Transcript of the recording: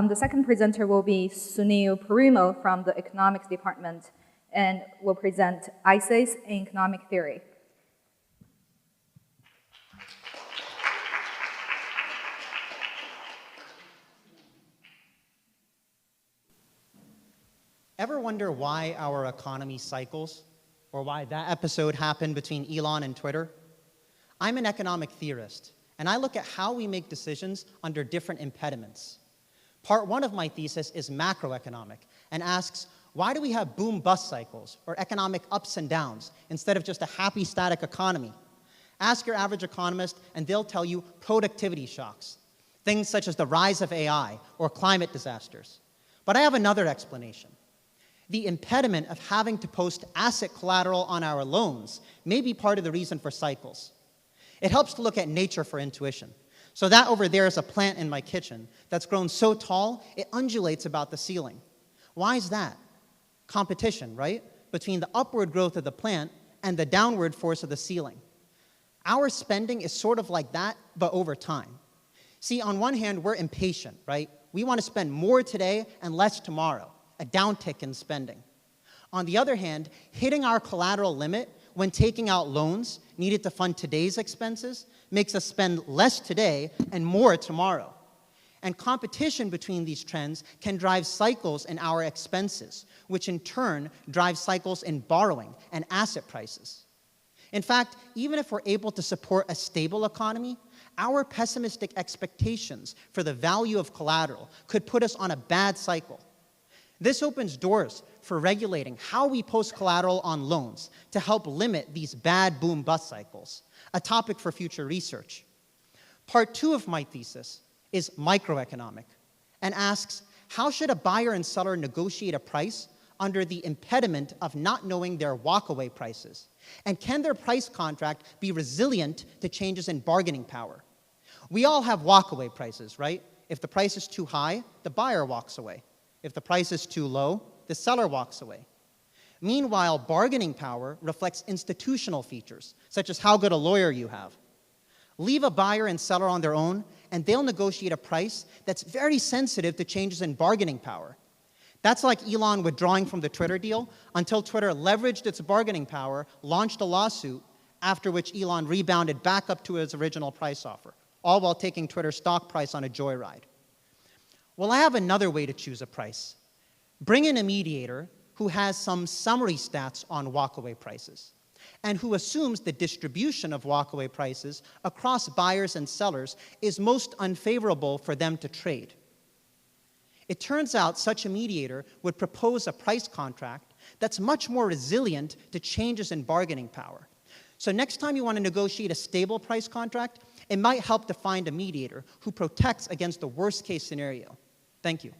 the second presenter will be Suneil Parimoo from the economics department and will present ICEs in economic theory. Ever wonder why our economy cycles, or why that episode happened between Elon and Twitter? I'm an economic theorist, and I look at how we make decisions under different impediments. Part one of my thesis is macroeconomic and asks, why do we have boom-bust cycles, or economic ups and downs, instead of just a happy, static economy? Ask your average economist, and they'll tell you productivity shocks, things such as the rise of AI or climate disasters. But I have another explanation. The impediment of having to post asset collateral on our loans may be part of the reason for cycles. It helps to look at nature for intuition. So that over there is a plant in my kitchen that's grown so tall, it undulates about the ceiling. Why is that? Competition, right? Between the upward growth of the plant and the downward force of the ceiling. Our spending is sort of like that, but over time. See, on one hand, we're impatient, right? We want to spend more today and less tomorrow. A downtick in spending. On the other hand, hitting our collateral limit when taking out loans needed to fund today's expenses makes us spend less today and more tomorrow. And competition between these trends can drive cycles in our expenses, which in turn drive cycles in borrowing and asset prices. In fact, even if we're able to support a stable economy, our pessimistic expectations for the value of collateral could put us on a bad cycle. This opens doors for regulating how we post collateral on loans to help limit these bad boom-bust cycles, a topic for future research. Part two of my thesis is microeconomic and asks, how should a buyer and seller negotiate a price under the impediment of not knowing their walkaway prices? And can their price contract be resilient to changes in bargaining power? We all have walkaway prices, right? If the price is too high, the buyer walks away. If the price is too low, the seller walks away. Meanwhile, bargaining power reflects institutional features, such as how good a lawyer you have. Leave a buyer and seller on their own, and they'll negotiate a price that's very sensitive to changes in bargaining power. That's like Elon withdrawing from the Twitter deal until Twitter leveraged its bargaining power, launched a lawsuit, after which Elon rebounded back up to his original price offer, all while taking Twitter's stock price on a joyride. Well, I have another way to choose a price. Bring in a mediator who has some summary stats on walkaway prices and who assumes the distribution of walkaway prices across buyers and sellers is most unfavorable for them to trade. It turns out such a mediator would propose a price contract that's much more resilient to changes in bargaining power. So next time you want to negotiate a stable price contract, it might help to find a mediator who protects against the worst-case scenario. Thank you.